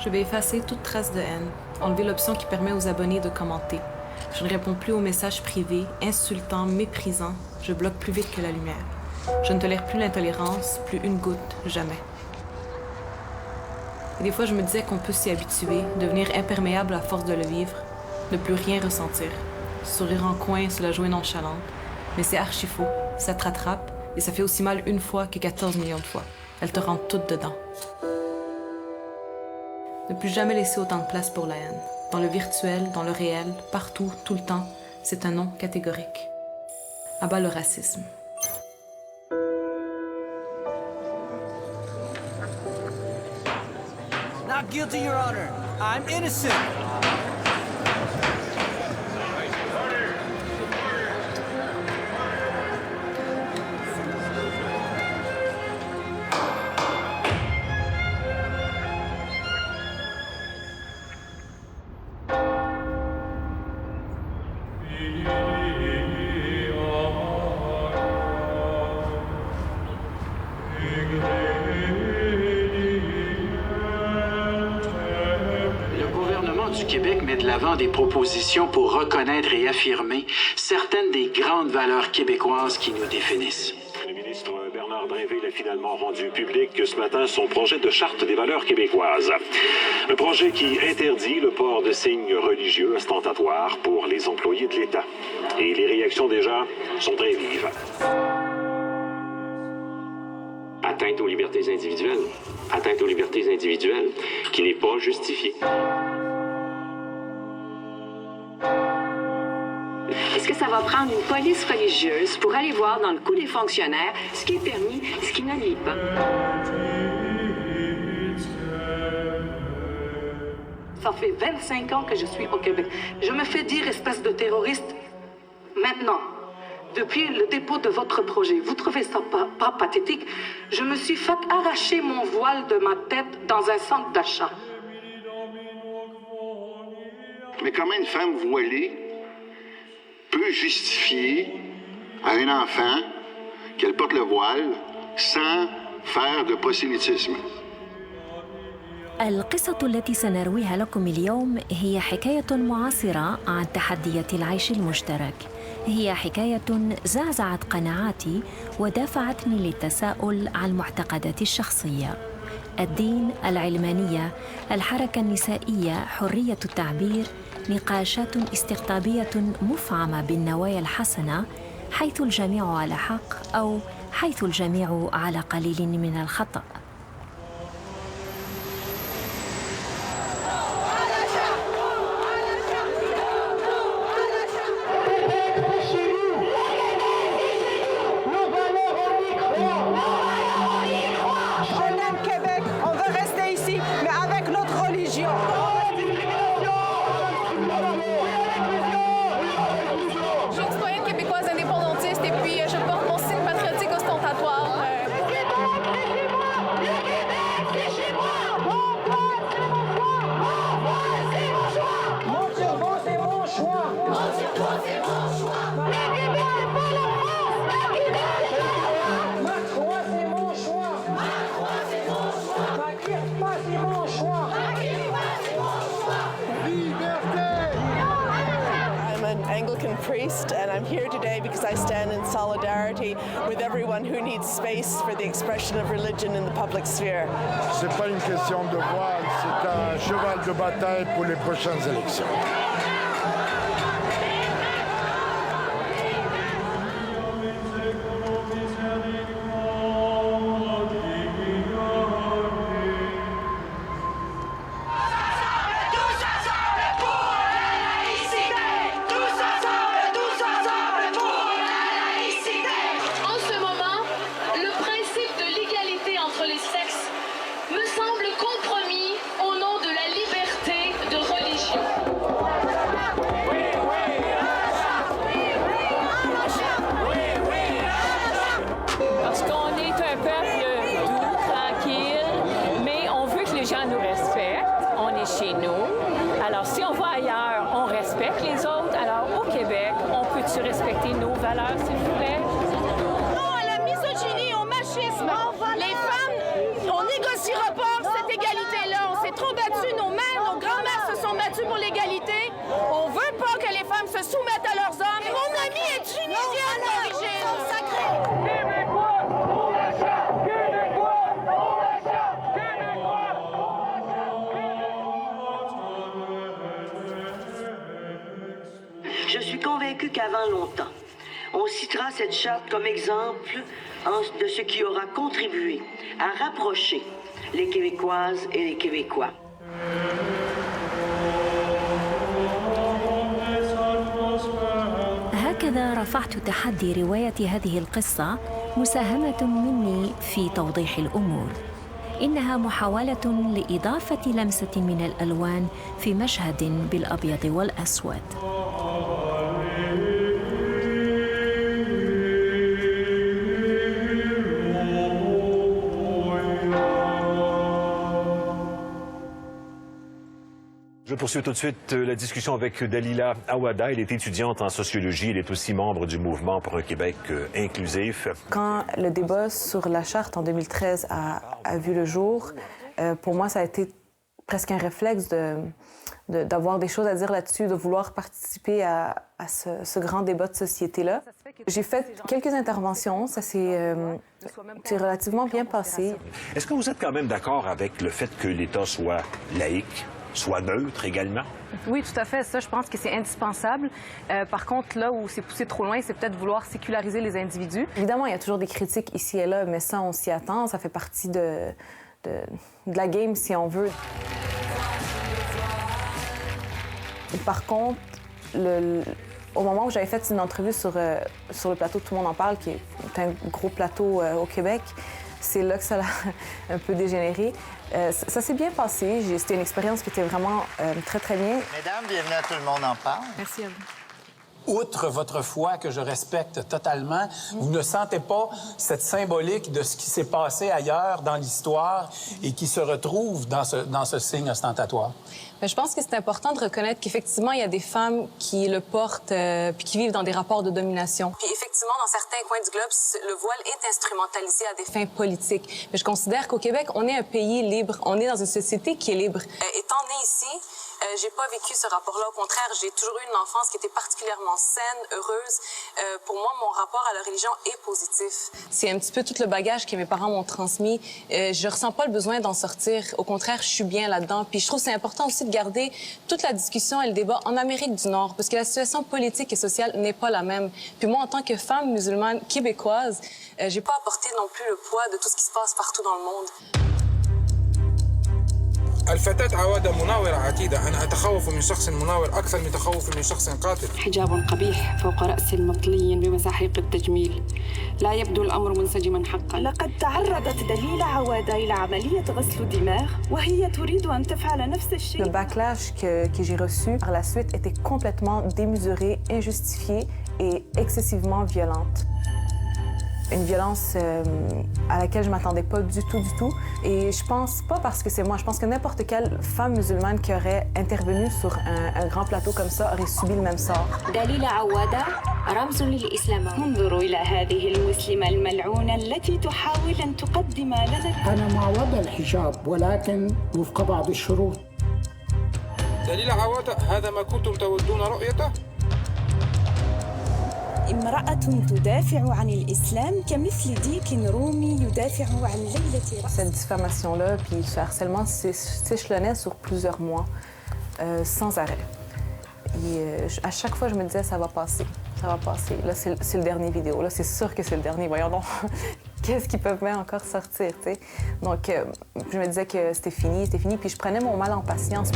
Je vais effacer toute trace de haine, enlever l'option qui permet aux abonnés de commenter. Je ne réponds plus aux messages privés, insultants, méprisants. Je bloque plus vite que la lumière. Je ne tolère plus l'intolérance, plus une goutte, jamais. Et des fois, je me disais qu'on peut s'y habituer, devenir imperméable à force de le vivre, ne plus rien ressentir. Sourire en coin, se la jouer nonchalante. Mais c'est archi faux. Ça te rattrape, et ça fait aussi mal une fois que 14 millions de fois. Elle te rentre toute dedans. Ne plus jamais laisser autant de place pour la haine. Dans le virtuel, dans le réel, partout, tout le temps, c'est un non catégorique. À bas le racisme. Not guilty, Your Honor. I'm innocent. Québec met de l'avant des propositions pour reconnaître et affirmer certaines des grandes valeurs québécoises qui nous définissent. Le ministre Bernard Drinville a finalement rendu public ce matin son projet de charte des valeurs québécoises. Un projet qui interdit le port de signes religieux ostentatoires pour les employés de l'État. Et les réactions déjà sont très vives. Atteinte aux libertés individuelles. Atteinte aux libertés individuelles qui n'est pas justifiée. Est-ce que ça va prendre une police religieuse pour aller voir dans le cou des fonctionnaires ce qui est permis et ce qui ne l'est pas? Ça fait 25 ans que je suis au Québec. Je me fais dire espèce de terroriste maintenant. Depuis le dépôt de votre projet, vous trouvez ça pas pathétique? Je me suis fait arracher mon voile de ma tête dans un centre d'achat. Mais comment une femme voilée peut justifier à un enfant qu'elle porte le voile sans faire de prosélytisme. القصة التي سنرويها لكم اليوم هي حكاية معاصرة عن تحديات العيش المشترك. هي حكاية زعزعت قناعاتي ودفعتني للتساؤل عن معتقداتي الشخصية. الدين، العلمانية، الحركة النسائية، حرية التعبير، نقاشات استقطابية مفعمة بالنوايا الحسنة، حيث الجميع على حق أو حيث الجميع على قليل من الخطأ. Priest, and I'm here today because I stand in solidarity with everyone who needs space for the expression of religion in the public sphere. C'est pas une question de voile, c'est un cheval de bataille pour les prochaines élections. me semble compromis au nom de la liberté de religion. convaincu qu'avant longtemps, on citera cette charte comme exemple de ce qui aura contribué à rapprocher les Québécoises et les Québécois. هكذا رفعت تحدي رواية هذه القصة مساهمة مني في توضيح الأمور. إنها محاولة لإضافة لمسة من الألوان في مشهد بالأبيض والأسود. Je poursuis tout de suite la discussion avec Dalila Awada. Elle est étudiante en sociologie. Elle est aussi membre du mouvement pour un Québec inclusif. Quand le débat sur la charte en 2013 a vu le jour, pour moi, ça a été presque un réflexe d'avoir des choses à dire là-dessus, de vouloir participer à ce grand débat de société-là. J'ai fait quelques interventions, ça s'est relativement bien passé. Est-ce que vous êtes quand même d'accord avec le fait que l'État soit laïque, soit neutre également? Oui, tout à fait. Ça, je pense que c'est indispensable. Par contre, là où c'est poussé trop loin, c'est peut-être vouloir séculariser les individus. Évidemment, il y a toujours des critiques ici et là, mais ça, on s'y attend. Ça fait partie de la game, si on veut. Par contre, au moment où j'avais fait une entrevue sur le plateau Tout le monde en parle, qui est un gros plateau au Québec, c'est là que ça a un peu dégénéré. Ça s'est bien passé. C'était une expérience qui était vraiment très, très bien. Mesdames, bienvenue à Tout le monde en parle. Merci à vous. Outre votre foi, que je respecte totalement, vous ne sentez pas cette symbolique de ce qui s'est passé ailleurs dans l'histoire et qui se retrouve dans ce signe ostentatoire? Mais je pense que c'est important de reconnaître qu'effectivement, il y a des femmes qui le portent puis qui vivent dans des rapports de domination. Puis effectivement, dans certains coins du globe, le voile est instrumentalisé à des fins politiques. Mais je considère qu'au Québec, on est un pays libre. On est dans une société qui est libre. Étant née ici, j'ai pas vécu ce rapport-là. Au contraire, j'ai toujours eu une enfance qui était particulièrement saine, heureuse. Pour moi, mon rapport à la religion est positif. C'est un petit peu tout le bagage que mes parents m'ont transmis. Je ressens pas le besoin d'en sortir. Au contraire, je suis bien là-dedans. Puis je trouve que c'est important aussi de garder toute la discussion et le débat en Amérique du Nord, parce que la situation politique et sociale n'est pas la même. Puis moi, en tant que femme musulmane québécoise, j'ai pas apporté non plus le poids de tout ce qui se passe partout dans le monde. الفتاة عوادة مناورة عتيدة. أنا أتخوف من شخص مناور أكثر من تخوفي من شخص قاتل. حجاب قبيح فوق رأس مطلي بمساحيق التجميل. لا يبدو الأمر منسجما حقا. لقد تعرضت دليلة عوادة إلى عملية غسل دماغ وهي تريد أن تفعل نفس الشيء. Le backlash que j'ai reçu par la suite était complètement démesuré, injustifié et excessivement violente. Une violence à laquelle je ne m'attendais pas du tout. Et je pense pas parce que c'est moi, je pense que n'importe quelle femme musulmane qui aurait intervenu sur un grand plateau comme ça aurait subi le même sort. دليلة عوادة رمز للإسلام. انظروا إلى هذه المسلمة الملعونة التي تحاول أن تقدم لنا. أنا مع وضع الحجاب ولكن وفق بعض الشروط. دليل عوادة هذا ما كنتم تودون رؤيته؟ امرأة تدافع عن الإسلام كمثل ديك رومي يدافع عن ليلة رأس. Cette diffamation-là, puis ce harcèlement s'échelonnait sur plusieurs mois, sans arrêt. Et à chaque fois, je me disais, ça va passer. Là, c'est le dernier vidéo. Là, c'est sûr que c'est le dernier. Voyons donc, qu'est-ce qu'ils peuvent même encore sortir, tu sais. Donc, je me disais que c'était fini. Puis je prenais mon mal en patience.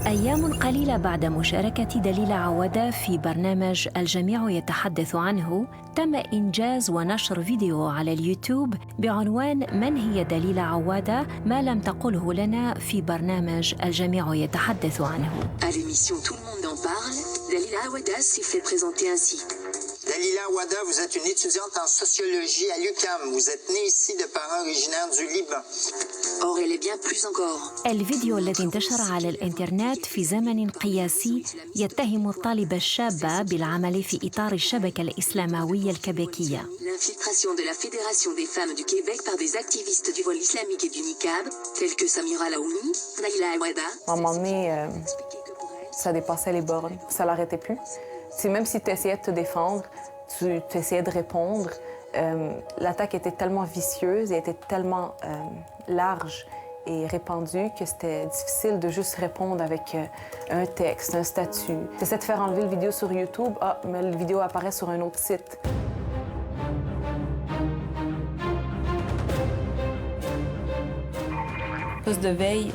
أيام قليلة بعد مشاركة دليلة عوادة في برنامج الجميع يتحدث عنه، تم إنجاز ونشر فيديو على اليوتيوب بعنوان من هي دليلة عوادة ما لم تقله لنا في برنامج الجميع يتحدث عنه. À l'émission Tout le monde en parle, Dalila Awada s'est fait présenter ainsi. Dalila Awada, vous êtes une étudiante en sociologie à l'UQAM. Vous êtes née ici de parents originaires du Liban. Or, elle est bien plus encore. الفيديو الذي انتشر على الإنترنت في زمن قياسي يتهم الطالبة الشابة بالعمل في إطار الشبكة الإسلاموية الكيبيكية. L'infiltration de la Fédération des femmes du Québec par des activistes du voile islamique et du niqab, tels que Samira Laoumi, Dalila Awada. À un moment donné, ça dépassait les bornes. Ça l'arrêtait plus. C'est même si tu essayais de te défendre, tu essayais de répondre, l'attaque était tellement vicieuse et était tellement large est répandu que c'était difficile de juste répondre avec un texte, un statut. J'essaie de faire enlever la vidéo sur YouTube, mais la vidéo apparaît sur un autre site. Poste de veille,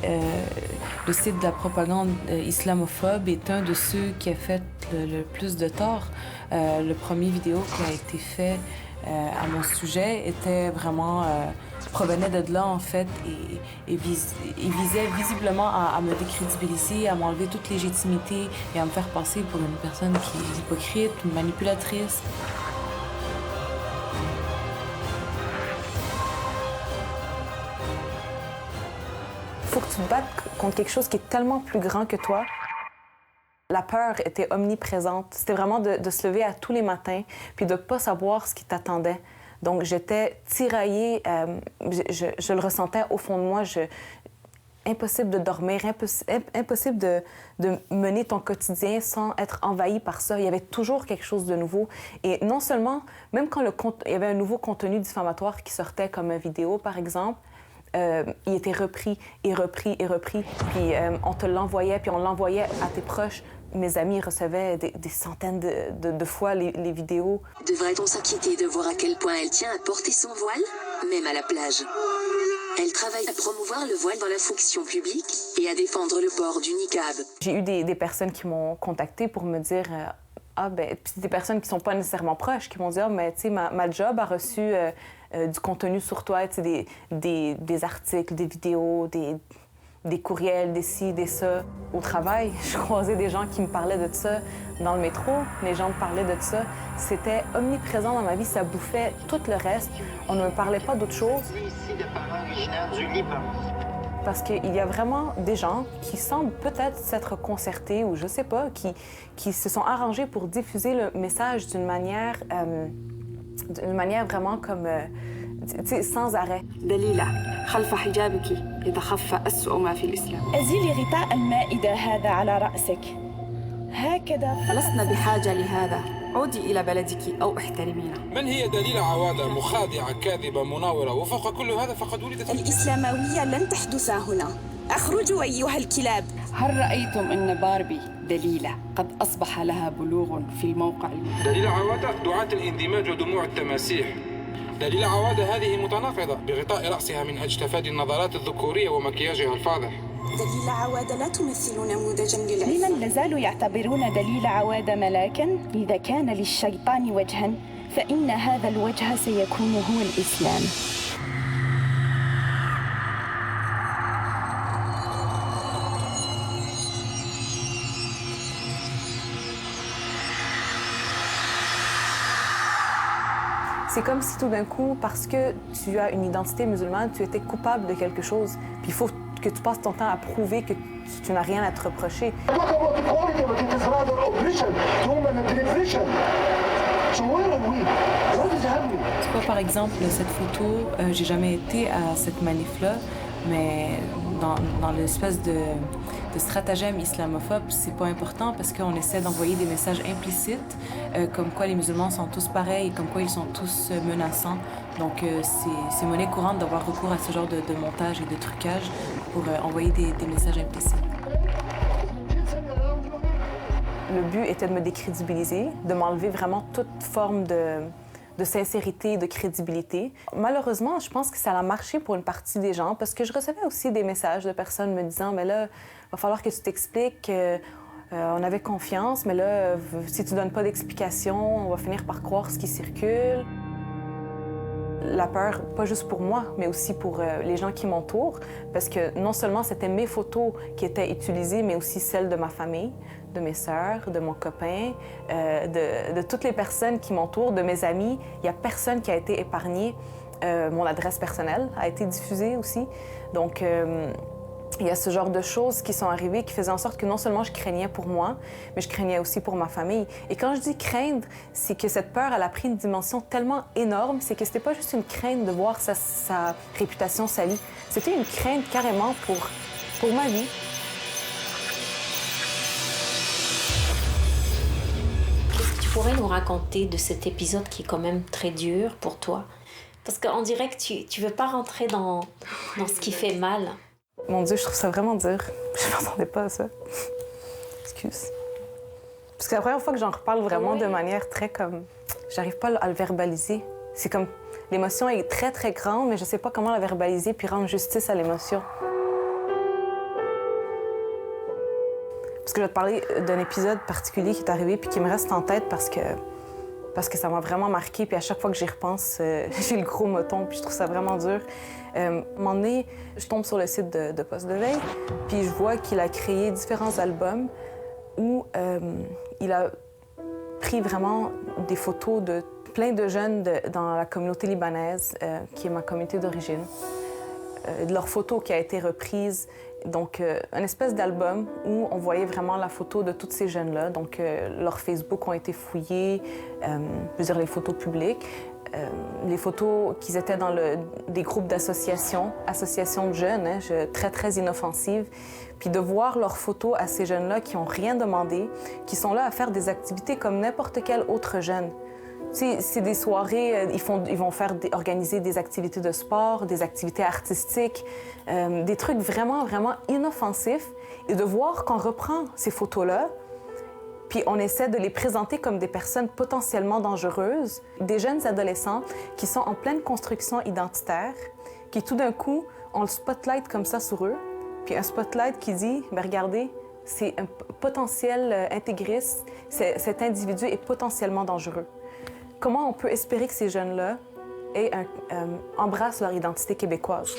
le site de la propagande islamophobe est un de ceux qui a fait le plus de tort. Le premier vidéo qui a été fait à mon sujet était vraiment provenait de là en fait et visait visiblement à me décrédibiliser, à m'enlever toute légitimité et à me faire passer pour une personne qui est hypocrite, une manipulatrice. Il faut que tu te battes contre quelque chose qui est tellement plus grand que toi. La peur était omniprésente. C'était vraiment de se lever à tous les matins puis de ne pas savoir ce qui t'attendait. Donc, j'étais tiraillée. Je le ressentais au fond de moi. Impossible de dormir, impossible de mener ton quotidien sans être envahi par ça. Il y avait toujours quelque chose de nouveau. Et non seulement, même quand il y avait un nouveau contenu diffamatoire qui sortait, comme une vidéo, par exemple, il était repris et repris et repris. Puis on te l'envoyait, puis on l'envoyait à tes proches. Mes amis recevaient des centaines de fois les vidéos. Devrait-on s'inquiéter de voir à quel point elle tient à porter son voile, même à la plage? Elle travaille à promouvoir le voile dans la fonction publique et à défendre le port du niqab. J'ai eu des personnes qui m'ont contactée pour me dire... puis des personnes qui sont pas nécessairement proches, qui m'ont dit « Ah, mais tu sais, ma job a reçu du contenu sur toi, tu sais, des articles, des vidéos, des courriels, des ci, des ça. » Au travail, je croisais des gens qui me parlaient de ça. Dans le métro, les gens me parlaient de ça. C'était omniprésent dans ma vie, ça bouffait tout le reste. On ne me parlait pas d'autre chose. Ici de parents originaires du Liban. Parce qu'il y a vraiment des gens qui semblent peut-être s'être concertés ou je sais pas, qui se sont arrangés pour diffuser le message d'une manière vraiment comme sans arrêt. دليلة خلف حجابك يتخفى أسوأ ما في الإسلام. أزيلي غطاء المائدة هذا على رأسك. هكذا لسنا بحاجة لهذا. عودي إلى بلدك أو احترمينا. من هي دليلة عوادة مخادعة كاذبة مناورة وفوق كل هذا فقد ولدت الإسلاموية لن تحدث هنا. أخرجوا أيها الكلاب. هل رأيتم أن باربي دليلة قد أصبح لها بلوغ في الموقع؟ دليلة عوادة دعاة الاندماج ودموع التماسيح. دليلة عوادة هذه متناقضة بغطاء رأسها من أجل تفادي النظرات الذكورية ومكياجها الفاضح. دليلة عوادة لا تمثل نموذجا للعفة. لمن لازالوا يعتبرون دليلة عوادة ملاكا؟ إذا كان للشيطان وجها فإن هذا الوجه سيكون هو الإسلام. C'est comme si tout d'un coup, parce que tu as une identité musulmane, tu étais coupable de quelque chose. Puis il faut que tu passes ton temps à prouver que tu n'as rien à te reprocher. Tu vois, par exemple, cette photo, j'ai jamais été à cette manif-là, mais dans l'espèce de stratagème islamophobe, c'est pas important parce qu'on essaie d'envoyer des messages implicites, comme quoi les musulmans sont tous pareils, comme quoi ils sont tous menaçants. Donc c'est monnaie courante d'avoir recours à ce genre de montage et de trucage pour envoyer des messages implicites. Le but était de me décrédibiliser, de m'enlever vraiment toute forme de sincérité, de crédibilité. Malheureusement, je pense que ça a marché pour une partie des gens parce que je recevais aussi des messages de personnes me disant « Mais là, il va falloir que tu t'expliques, on avait confiance, mais là, si tu donnes pas d'explication, on va finir par croire ce qui circule. » La peur, pas juste pour moi, mais aussi pour les gens qui m'entourent, parce que non seulement c'était mes photos qui étaient utilisées, mais aussi celles de ma famille, de mes sœurs, de mon copain, de toutes les personnes qui m'entourent, de mes amis. Il n'y a personne qui a été épargné. Mon adresse personnelle a été diffusée aussi. Donc, il y a ce genre de choses qui sont arrivées qui faisaient en sorte que non seulement je craignais pour moi, mais je craignais aussi pour ma famille. Et quand je dis craindre, c'est que cette peur, elle a pris une dimension tellement énorme, c'est que c'était pas juste une crainte de voir sa réputation salie. C'était une crainte carrément pour ma vie. Qu'est-ce que tu pourrais nous raconter de cet épisode qui est quand même très dur pour toi? Parce qu'on dirait que tu veux pas rentrer dans ce qui fait mal. Mon Dieu, je trouve ça vraiment dur. Je ne m'attendais pas à ça. Excuse. Parce que la première fois que j'en reparle vraiment de manière très comme... J'arrive pas à le verbaliser. C'est comme... L'émotion est très, très grande, mais je sais pas comment la verbaliser puis rendre justice à l'émotion. Parce que je vais te parler d'un épisode particulier qui est arrivé puis qui me reste en tête parce que ça m'a vraiment marqué. Puis à chaque fois que j'y repense, j'ai le gros moton puis je trouve ça vraiment dur. À un moment donné, je tombe sur le site de Poste de veille puis je vois qu'il a créé différents albums où il a pris vraiment des photos de plein de jeunes dans la communauté libanaise, qui est ma communauté d'origine. De leurs photos qui a été reprise. Donc, une espèce d'album où on voyait vraiment la photo de tous ces jeunes-là. Donc, leurs Facebook ont été fouillés, je veux dire les photos publiques, les photos qu'ils étaient dans des groupes d'associations de jeunes, hein, très, très inoffensives. Puis de voir leurs photos à ces jeunes-là qui n'ont rien demandé, qui sont là à faire des activités comme n'importe quel autre jeune. C'est des soirées, ils vont organiser des activités de sport, des activités artistiques, des trucs vraiment, vraiment inoffensifs. Et de voir qu'on reprend ces photos-là, puis on essaie de les présenter comme des personnes potentiellement dangereuses, des jeunes adolescents qui sont en pleine construction identitaire, qui tout d'un coup ont le spotlight comme ça sur eux, puis un spotlight qui dit, bien, regardez, c'est un potentiel intégriste, cet individu est potentiellement dangereux. Comment on peut espérer que ces jeunes-là embrassent leur identité québécoise?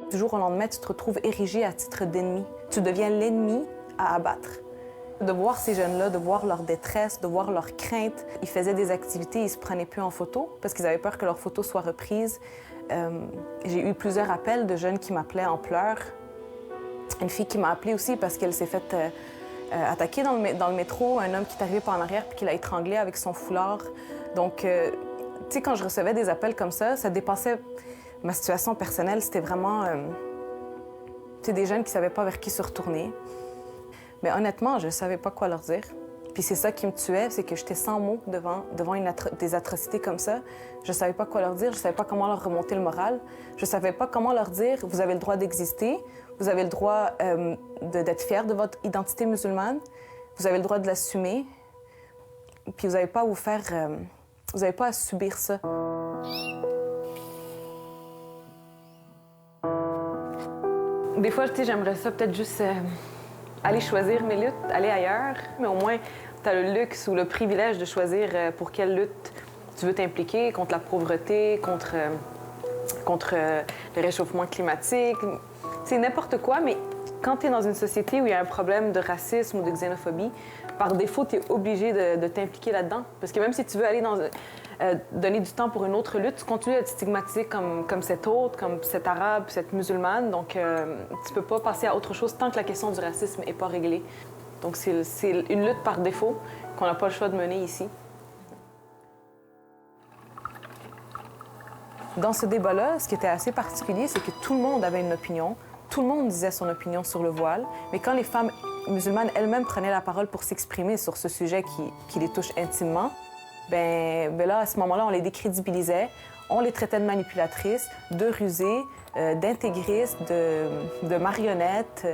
Du jour au lendemain, tu te retrouves érigé à titre d'ennemi. Tu deviens l'ennemi à abattre. De voir ces jeunes-là, de voir leur détresse, de voir leur crainte. Ils faisaient des activités, ils ne se prenaient plus en photo parce qu'ils avaient peur que leurs photos soient reprises. J'ai eu plusieurs appels de jeunes qui m'appelaient en pleurs. Une fille qui m'a appelée aussi parce qu'elle s'est faite... attaqué dans le métro, un homme qui est arrivé par en arrière puis qui l'a étranglé avec son foulard. Donc, tu sais, quand je recevais des appels comme ça dépassait ma situation personnelle. C'était vraiment, tu sais, des jeunes qui ne savaient pas vers qui se retourner. Mais honnêtement, je ne savais pas quoi leur dire. Puis c'est ça qui me tuait, c'est que j'étais sans mots devant des atrocités comme ça. Je ne savais pas quoi leur dire, je ne savais pas comment leur remonter le moral. Je ne savais pas comment leur dire « vous avez le droit d'exister ». Vous avez le droit d'être fier de votre identité musulmane. Vous avez le droit de l'assumer. Puis vous n'avez pas à vous faire... vous n'avez pas à subir ça. Des fois, tu sais, j'aimerais ça peut-être juste aller choisir mes luttes, aller ailleurs. Mais au moins, tu as le luxe ou le privilège de choisir pour quelle lutte tu veux t'impliquer, contre la pauvreté, contre le réchauffement climatique. C'est n'importe quoi, mais quand tu es dans une société où il y a un problème de racisme ou de xénophobie, par défaut, tu es obligé de t'impliquer là-dedans. Parce que même si tu veux aller donner du temps pour une autre lutte, tu continues à être stigmatisé comme cet autre, comme cet arabe, cette musulmane. Donc, tu peux pas passer à autre chose tant que la question du racisme n'est pas réglée. Donc, c'est une lutte par défaut qu'on n'a pas le choix de mener ici. Dans ce débat-là, ce qui était assez particulier, c'est que tout le monde avait une opinion. Tout le monde disait son opinion sur le voile, mais quand les femmes musulmanes elles-mêmes prenaient la parole pour s'exprimer sur ce sujet qui les touche intimement, ben là, à ce moment-là, on les décrédibilisait, on les traitait de manipulatrices, de rusées, d'intégristes, de marionnettes.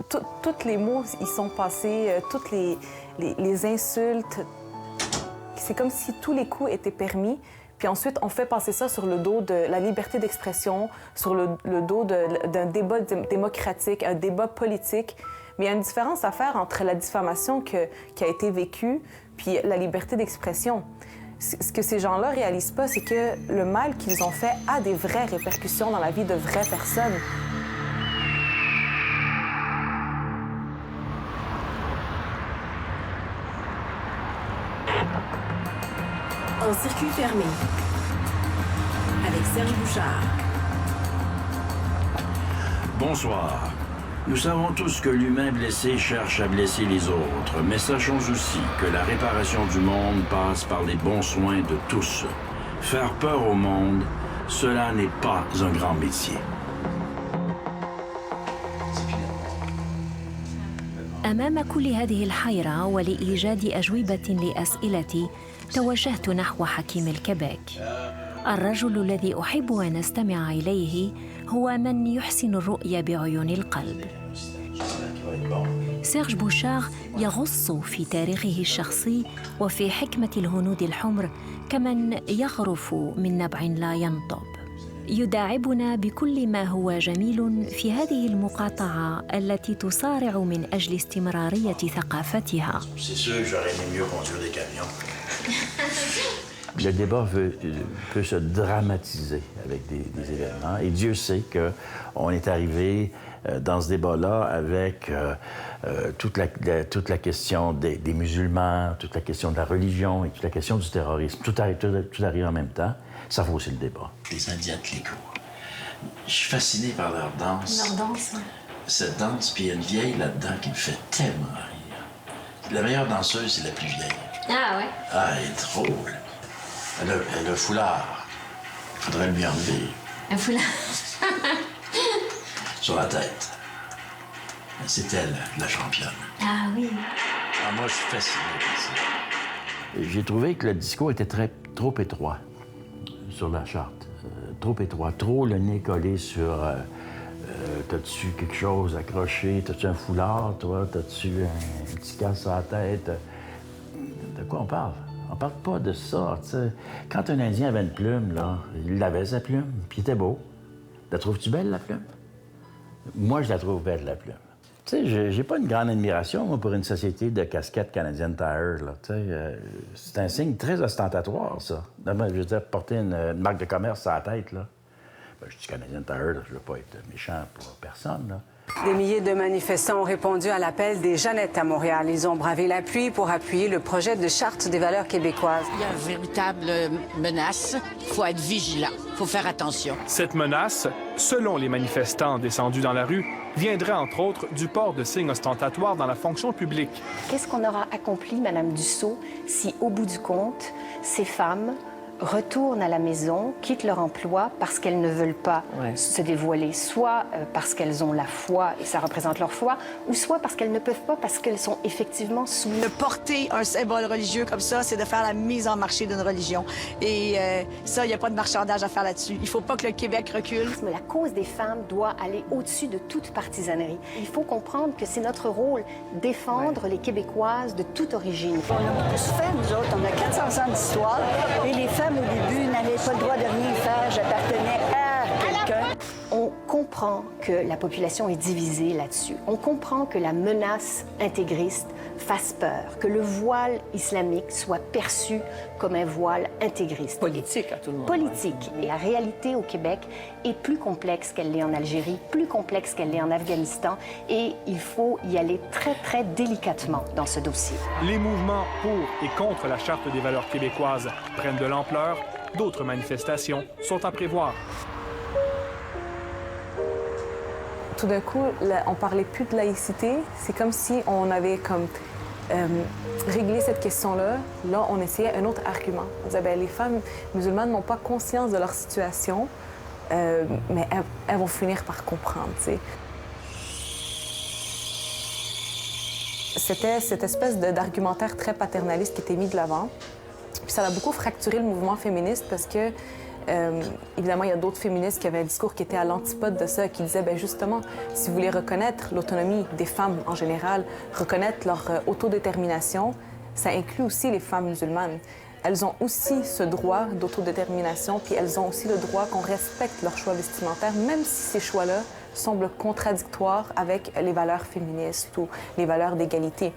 Tous les mots y sont passés, toutes les insultes. C'est comme si tous les coups étaient permis. Puis ensuite, on fait passer ça sur le dos de la liberté d'expression, sur le dos d'un débat démocratique, un débat politique. Mais il y a une différence à faire entre la diffamation qui a été vécue puis la liberté d'expression. Ce que ces gens-là réalisent pas, c'est que le mal qu'ils ont fait a des vraies répercussions dans la vie de vraies personnes. En circuit fermé, avec Serge Bouchard. Bonsoir. Nous savons tous que l'humain blessé cherche à blesser les autres, mais sachons aussi que la réparation du monde passe par les bons soins de tous. Faire peur au monde, cela n'est pas un grand métier. أمام كل هذه الحيرة ولإيجاد أجوبة لأسئلتي توجهت نحو حكيم الكيبيك الرجل الذي أحب أن أستمع إليه هو من يحسن الرؤية بعيون القلب. سيرج بوشار يغص في تاريخه الشخصي وفي حكمة الهنود الحمر كمن يغرف من نبع لا ينطب. يداعبنا بكل ما هو جميل في هذه المقاطعة التي تصارع من أجل استمرارية ثقافتها. Le débat peut se dramatiser avec des événements. Et Dieu sait qu'on est arrivé dans ce débat-là avec toute la question des musulmans, toute la question de la religion et toute la question du terrorisme. Tout arrive en même temps. Ça faussit le débat. Les Indiens de Cléco. Je suis fasciné par leur danse. Leur danse, oui. Cette danse, puis il y a une vieille là-dedans qui me fait tellement rire. La meilleure danseuse, c'est la plus vieille. Ah ouais? Ah, elle est drôle. Elle a un foulard. Il faudrait lui enlever. Un foulard? Sur la tête. C'est elle, la championne. Ah oui. Ah, moi, je suis fasciné par ça. J'ai trouvé que le discours était trop étroit sur la charte. Trop étroit. Trop le nez collé sur... t'as-tu quelque chose accroché? T'as-tu un foulard, toi? T'as-tu un petit casse sur la tête? De quoi on parle? On parle pas de ça, tu sais. Quand un Indien avait une plume, là, il avait sa plume, puis il était beau. La trouves-tu belle, la plume? Moi, je la trouve belle, la plume. Tu sais, j'ai pas une grande admiration, moi, pour une société de casquettes Canadian Tire, là, tu sais. C'est un signe très ostentatoire, ça. Je veux dire, porter une marque de commerce sur la tête, là. Ben, je dis Canadian Tire, là, je veux pas être méchant pour personne, là. Des milliers de manifestants ont répondu à l'appel des Jeannettes à Montréal. Ils ont bravé la pluie pour appuyer le projet de charte des valeurs québécoises. Il y a une véritable menace. Il faut être vigilant. Il faut faire attention. Cette menace, selon les manifestants descendus dans la rue, viendrait entre autres du port de signes ostentatoires dans la fonction publique. Qu'est-ce qu'on aura accompli, Madame Dussault, si, au bout du compte, ces femmes retournent à la maison, quittent leur emploi parce qu'elles ne veulent pas se dévoiler, soit parce qu'elles ont la foi et ça représente leur foi, ou soit parce qu'elles ne peuvent pas parce qu'elles sont effectivement soumises. De porter un symbole religieux comme ça, c'est de faire la mise en marché d'une religion. Et ça, il n'y a pas de marchandage à faire là-dessus. Il ne faut pas que le Québec recule. Mais la cause des femmes doit aller au-dessus de toute partisanerie. Il faut comprendre que c'est notre rôle, défendre les Québécoises de toute origine. On a tous fait, nous autres, on a 400 ans d'histoire, et les femmes au début n'avaient pas le droit de rien faire, j'appartenais à quelqu'un. On comprend que la population est divisée là-dessus. On comprend que la menace intégriste fasse peur, que le voile islamique soit perçu comme un voile intégriste. Politique, à tout le monde. Politique. Et la réalité au Québec est plus complexe qu'elle l'est en Algérie, plus complexe qu'elle l'est en Afghanistan, et il faut y aller très, très délicatement dans ce dossier. Les mouvements pour et contre la Charte des valeurs québécoises prennent de l'ampleur. D'autres manifestations sont à prévoir. Tout d'un coup, on parlait plus de laïcité. C'est comme si on avait réglé cette question-là. Là, on essayait un autre argument. On disait, bien, les femmes musulmanes n'ont pas conscience de leur situation, mais elles vont finir par comprendre, tu sais. C'était cette espèce d'argumentaire très paternaliste qui était mis de l'avant. Puis ça a beaucoup fracturé le mouvement féministe parce que évidemment, il y a d'autres féministes qui avaient un discours qui était à l'antipode de ça, qui disaient, bien justement, si vous voulez reconnaître l'autonomie des femmes en général, reconnaître leur autodétermination, ça inclut aussi les femmes musulmanes. Elles ont aussi ce droit d'autodétermination, puis elles ont aussi le droit qu'on respecte leurs choix vestimentaires, même si ces choix-là semblent contradictoires avec les valeurs féministes ou les valeurs d'égalité.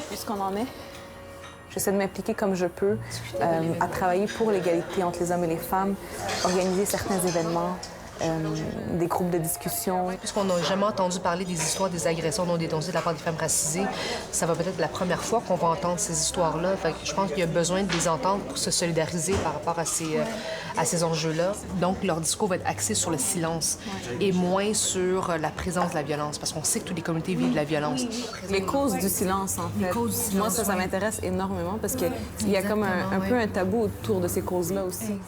Puisqu'on en est, j'essaie de m'impliquer comme je peux, à travailler pour l'égalité entre les hommes et les femmes, organiser certains événements, des groupes de discussion. Puisqu'on n'a jamais entendu parler des histoires des agressions non dénoncées de la part des femmes racisées, ça va peut-être être la première fois qu'on va entendre ces histoires-là. Fait que je pense qu'il y a besoin de les entendre pour se solidariser par rapport à ces enjeux-là. Donc, leur discours va être axé sur le silence et moins sur la présence de la violence, parce qu'on sait que toutes les communautés vivent de la violence. Les causes du silence, en fait. Moi, ça m'intéresse énormément parce qu'il y a comme un peu un tabou autour de ces causes-là aussi.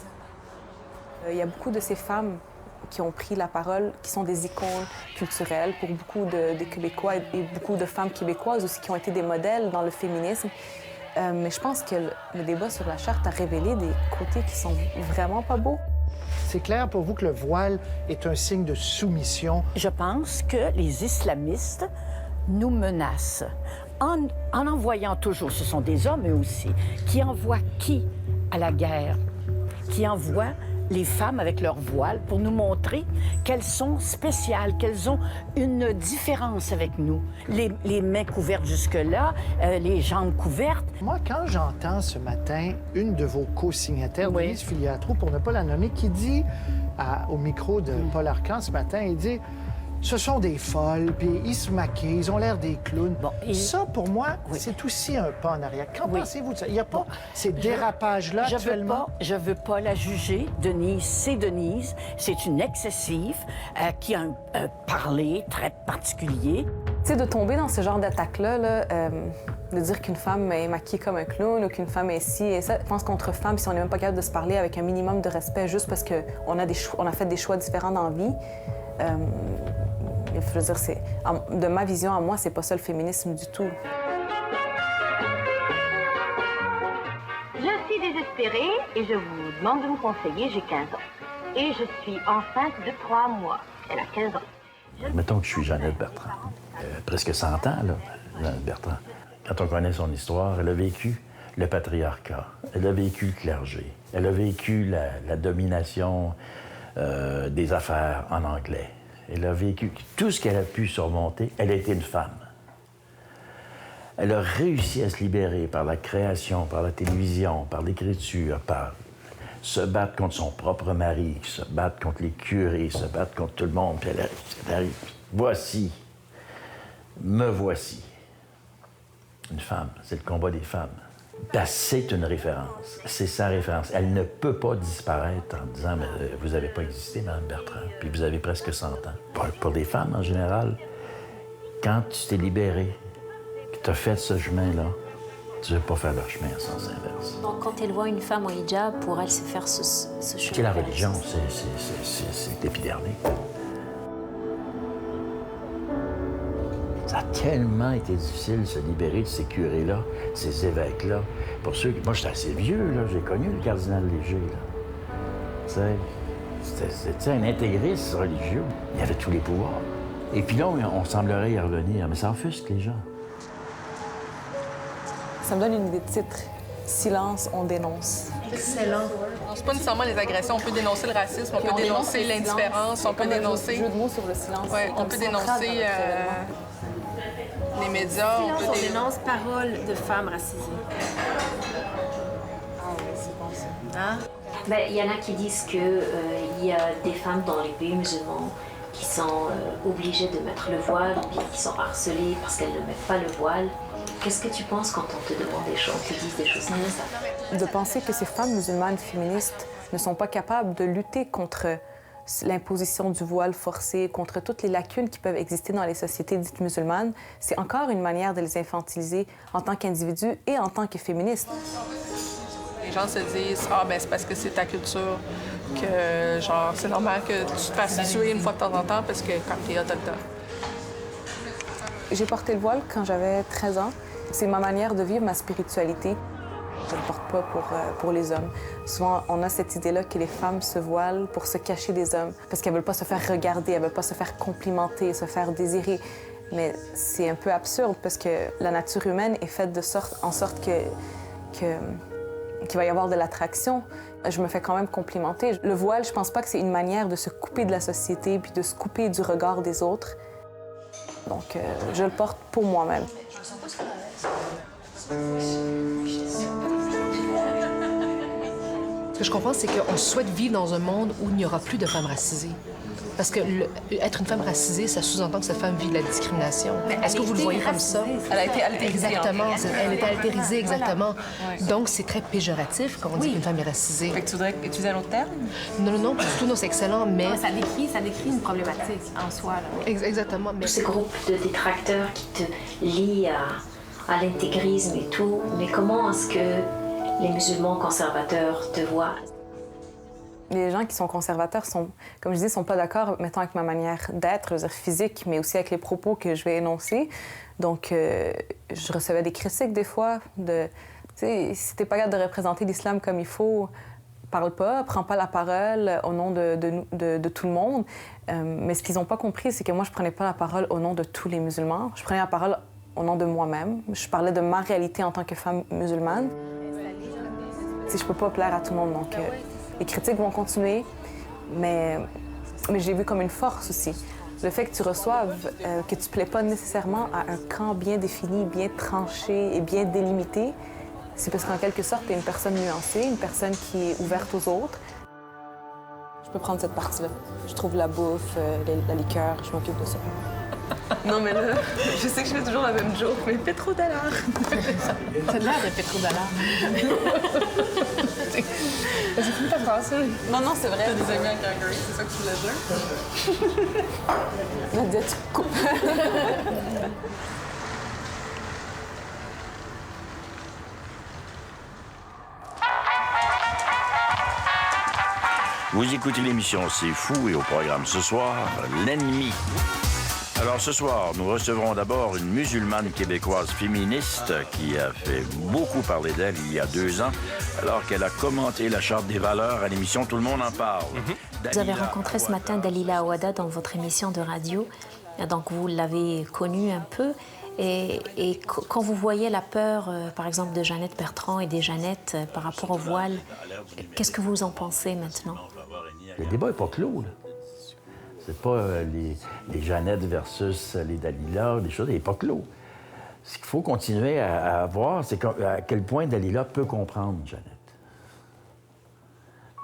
Il y a beaucoup de ces femmes qui ont pris la parole, qui sont des icônes culturelles pour beaucoup de Québécois et beaucoup de femmes québécoises aussi qui ont été des modèles dans le féminisme. Mais je pense que le débat sur la charte a révélé des côtés qui sont vraiment pas beaux. C'est clair pour vous que le voile est un signe de soumission? Je pense que les islamistes nous menacent en envoyant toujours, ce sont des hommes eux aussi, qui envoient qui à la guerre? Qui envoient les femmes avec leur voile pour nous montrer qu'elles sont spéciales, qu'elles ont une différence avec nous. Les mains couvertes jusque-là, les jambes couvertes. Moi, quand j'entends ce matin une de vos co-signataires, Denise Filiatro, pour ne pas la nommer, qui dit au micro de Paul Arcand ce matin, il dit « Ce sont des folles, puis ils se maquillent, ils ont l'air des clowns. Ça, pour moi, c'est aussi un pas en arrière. Qu'en pensez-vous de ça? Il n'y a pas ces dérapages-là actuellement? Je veux pas la juger. Denise, c'est Denise. C'est une excessive qui a un parler très particulier. Tu sais, de tomber dans ce genre d'attaque-là, de dire qu'une femme est maquillée comme un clown ou qu'une femme est ci et ça, je pense qu'entre femmes, si on n'est même pas capable de se parler avec un minimum de respect juste parce qu'on a fait des choix différents dans la vie, je veux dire, de ma vision à moi, c'est pas ça le féminisme du tout. Je suis désespérée et je vous demande de me conseiller. J'ai 15 ans. Et je suis enceinte de 3 mois. Elle a 15 ans. Mettons que je suis Jeannette Bertrand. Presque 100 ans, là, Jeannette Bertrand. Quand on connaît son histoire, elle a vécu le patriarcat. Elle a vécu le clergé. Elle a vécu la domination des affaires en anglais. Elle a vécu tout ce qu'elle a pu surmonter. Elle a été une femme. Elle a réussi à se libérer par la création, par la télévision, par l'écriture, par se battre contre son propre mari, se battre contre les curés, se battre contre tout le monde. Puis elle arrive. Voici, me voici. Une femme, c'est le combat des femmes. Ben, c'est une référence. C'est sa référence. Elle ne peut pas disparaître en disant « Mais vous n'avez pas existé, Mme Bertrand, puis vous avez presque 100 ans. » Pour les femmes, en général, quand tu t'es libérée, que tu as fait ce chemin-là, tu ne veux pas faire leur chemin en sens inverse. Donc, quand elle voit une femme en hijab, pour elle, c'est faire ce chemin. C'est la religion, c'est épidermique. Ça a tellement été difficile de se libérer de ces curés-là, ces évêques-là. Pour ceux qui... Moi, j'étais assez vieux, là. J'ai connu le cardinal Léger, là. C'était un intégriste religieux. Il avait tous les pouvoirs. Et puis là, on semblerait y revenir, mais ça offusque les gens. Ça me donne une idée de titre. Silence, on dénonce. Excellent. C'est pas nécessairement les agressions. On peut dénoncer le racisme, on peut dénoncer l'indifférence, on peut dénoncer... Jeu de mots sur le silence. Ouais, on peut dénoncer les médias. On dénonce paroles de femmes racisées. Ah oui, c'est bon ça. Hein? Ben, il y en a qui disent qu'il y a des femmes dans les pays musulmans qui sont obligées de mettre le voile, puis qui sont harcelées parce qu'elles ne mettent pas le voile. Qu'est-ce que tu penses quand on te demande des choses, on te dit des choses comme ça? De penser que ces femmes musulmanes féministes ne sont pas capables de lutter contre l'imposition du voile forcé, contre toutes les lacunes qui peuvent exister dans les sociétés dites musulmanes, c'est encore une manière de les infantiliser en tant qu'individus et en tant que féministes. Les gens se disent « Ah, ben c'est parce que c'est ta culture que, genre, c'est normal que tu te fasses tuer une fois de temps en temps parce que quand t'es autochtone. » J'ai porté le voile quand j'avais 13 ans. C'est ma manière de vivre ma spiritualité. Je ne le porte pas pour les hommes. Souvent, on a cette idée-là que les femmes se voilent pour se cacher des hommes, parce qu'elles ne veulent pas se faire regarder, elles ne veulent pas se faire complimenter, se faire désirer. Mais c'est un peu absurde, parce que la nature humaine est faite en sorte qu'il va y avoir de l'attraction. Je me fais quand même complimenter. Le voile, je pense pas que c'est une manière de se couper de la société puis de se couper du regard des autres. Donc, je le porte pour moi-même. Ce que je comprends, c'est qu'on souhaite vivre dans un monde où il n'y aura plus de femmes racisées. Parce que être une femme racisée, ça sous-entend que cette femme vit de la discrimination. Est-ce que vous le voyez comme ça? Elle a été altérisée. Exactement. Elle était altérisée, exactement. Voilà. Donc, c'est très péjoratif quand on dit qu'une femme est racisée. Fait que tu voudrais utiliser un autre terme? Non, pas du tout, non, c'est excellent, mais... Ça décrit une problématique en soi. Là. Exactement. Mais... Ce groupe de détracteurs qui te lient à l'intégrisme et tout, mais comment est-ce que les musulmans conservateurs te voient? Les gens qui sont conservateurs sont, comme je dis, sont pas d'accord, mettons, avec ma manière d'être, je veux dire physique, mais aussi avec les propos que je vais énoncer. Donc, je recevais des critiques des fois de, tu sais, si t'es pas capable de représenter l'islam comme il faut, parle pas, prends pas la parole au nom de tout le monde. Mais ce qu'ils n'ont pas compris, c'est que moi, je prenais pas la parole au nom de tous les musulmans. Je prenais la parole au nom de moi-même. Je parlais de ma réalité en tant que femme musulmane. Tu sais, je peux pas plaire à tout le monde, donc les critiques vont continuer, mais j'ai vu comme une force aussi. Le fait que tu reçoives, que tu plais pas nécessairement à un camp bien défini, bien tranché et bien délimité, c'est parce qu'en quelque sorte, tu es une personne nuancée, une personne qui est ouverte aux autres. Je peux prendre cette partie-là. Je trouve la bouffe, la liqueur, je m'occupe de ça. Non, mais là, je sais que je fais toujours la même joke, mais pétrodollar. T'as l'air de pétrodollar. J'ai fini ta phrase. Non, c'est vrai. T'as des amis à Calgary, c'est ça que tu voulais dire? Nadia, tu coupes. Vous écoutez l'émission C'est Fou et au programme ce soir, L'Ennemi. Alors ce soir, nous recevrons d'abord une musulmane québécoise féministe qui a fait beaucoup parler d'elle il y a 2 ans, alors qu'elle a commenté la Charte des valeurs à l'émission Tout le monde en parle. Vous avez rencontré ce matin Dalila Awada dans votre émission de radio, donc vous l'avez connue un peu. Et quand vous voyez la peur, par exemple, de Jeannette Bertrand et des Jeannettes par rapport au voile, qu'est-ce que vous en pensez maintenant? Le débat n'est pas clos, là. C'est pas les Jeannettes versus les Dalila, des choses, il n'est pas clos. Ce qu'il faut continuer à voir, c'est à quel point Dalila peut comprendre Jeannette.